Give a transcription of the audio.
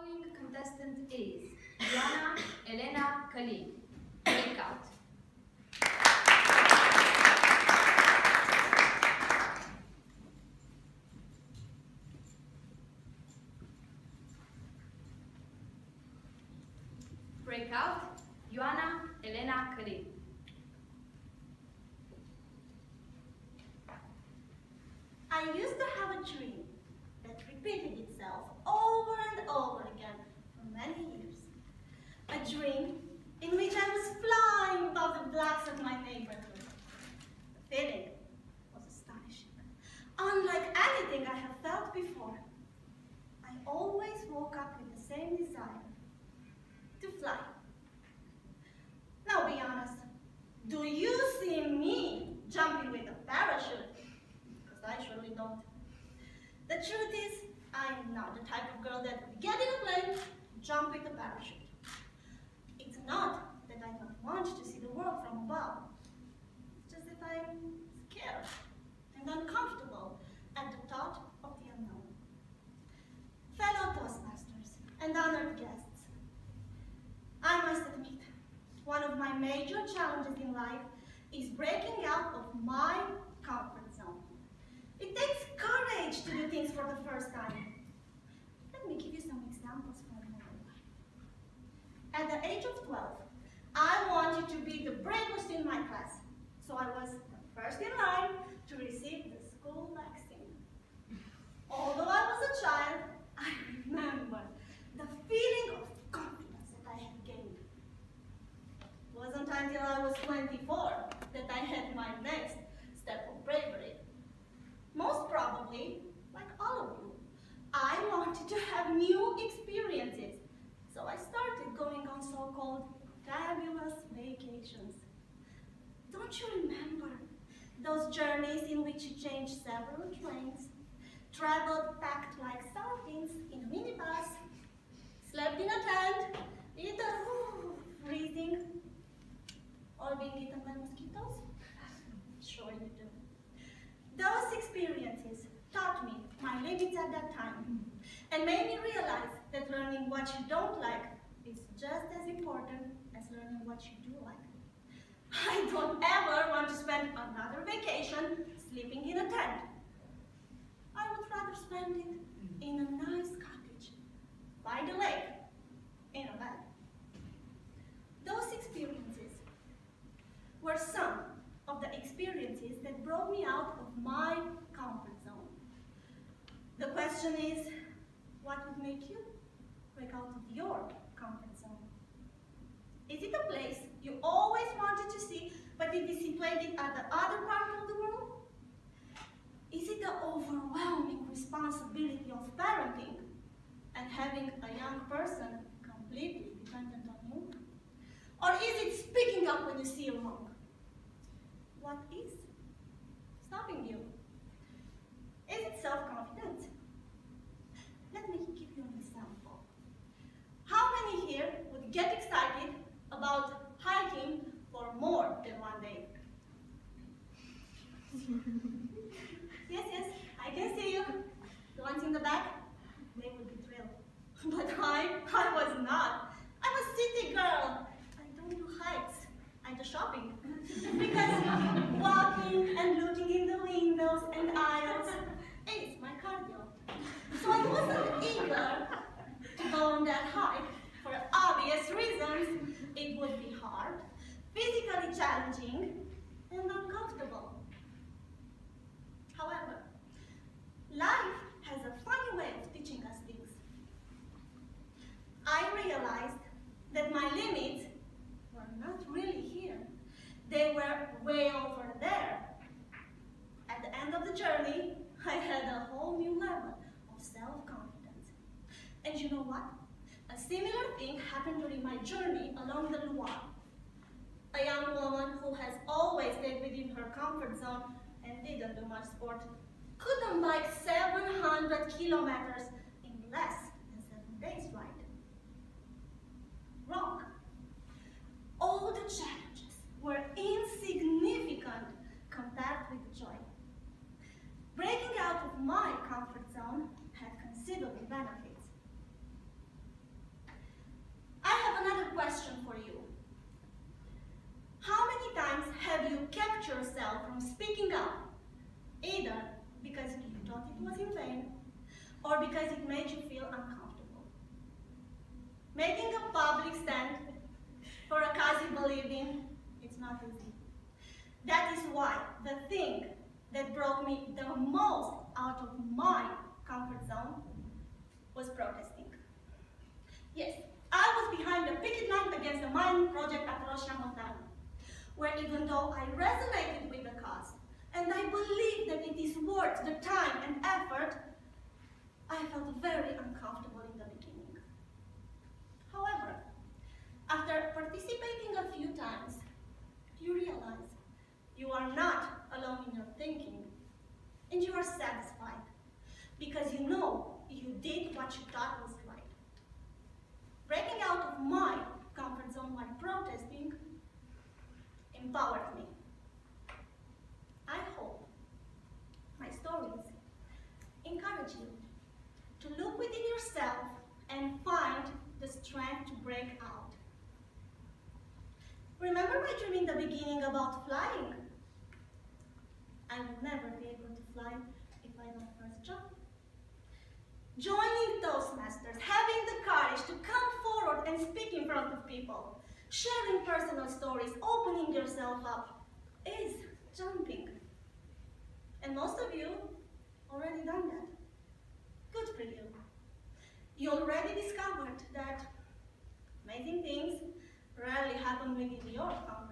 following contestant is Ioana, Elena, Călin. Breakout. Breakout. Ioana, Elena, Călin. I used to have a dream that repeated itself over and over again for many years. A dream in which I was flying above the blocks of my neighborhood. The feeling was astonishing, unlike anything I have felt before. I always woke up with the same desire, to fly. Now be honest, do you see me jumping with a parachute? Because I surely don't. The truth is, I'm not the type of girl that would get in a plane, jump with a parachute. It's not that I don't want to see the world from above. It's just that I'm scared and uncomfortable at the thought of the unknown. Fellow Toastmasters and honored guests, I must admit, one of my major challenges in life is breaking out of my comfort zone. It takes courage to do things for the first time. Let me give you some examples from my life. At the age of 12, I wanted to be the bravest in my class, so I was the first in line to receive the school vaccine. Although I was a child, I remember the feeling of confidence that I had gained. It wasn't until I was 24 that I had my next step of bravery. Most probably, like all of you, I wanted to have new experiences, so I started going on so-called fabulous vacations. Don't you remember those journeys in which you changed several trains, traveled packed like sardines in a minibus, slept in a tent, either freezing or being eaten by mosquitoes? Sure you do. Those experiences taught me my limits at that time and made me realize that learning what you don't like is just as important as learning what you do like. I don't ever want to spend another vacation sleeping in a tent. I would rather spend it in a nice cottage by the lake in a bed. Those experiences were some of the experiences that brought me out of my comfort zone. The question is, what would make you break out of your comfort zone? Is it a place you always wanted to see, but it is situated at the other part of the world? Is it the overwhelming responsibility of parenting and having a young person completely dependent on you? Or is it speaking up when you see a wrong? What is stopping you? Is it self-confidence? Let me give you an example. How many here would get excited about hiking for more than one day? Yes, I can see you. The ones in the back, they would be thrilled. But I was not. I'm a city girl. I don't do hikes. I do shopping. Because walking and looking in the windows and aisles is my cardio. So I wasn't eager to go on that hike for obvious reasons. It would be hard, physically challenging, and uncomfortable. However, life has a funny way of teaching us things. I realized that my limits were not really here. They were way over there. At the end of the journey, I had a whole new level of self-confidence. And you know what? A similar thing happened during my journey along the Loire. A young woman who has always stayed within her comfort zone and didn't do much sport couldn't bike 700 kilometers in less than 7 days ride. Wrong. All the challenges were insignificant compared with the joy. Breaking out of my comfort zone had considerable benefits. or because it made you feel uncomfortable. Making a public stand for a cause you believe in, it's not easy. That is why the thing that brought me the most out of my comfort zone was protesting. Yes, I was behind the picket line against the mining project at Roșia Montană, where even though I resonated with the cause, and I believe that it is worth the time and effort, I felt very uncomfortable in the beginning. However, after participating a few times, you realize you are not alone in your thinking, and you are satisfied, because you know you did what you thought was right. Breaking out of my comfort zone while protesting empowered me. I hope my stories encourage you to look within yourself and find the strength to break out. Remember my dream in the beginning about flying? I will never be able to fly if I don't first jump. Joining Toastmasters, having the courage to come forward and speak in front of people, sharing personal stories, opening yourself up, is jumping. And most of you already done that. Good for you. You already discovered that amazing things rarely happen within your comfort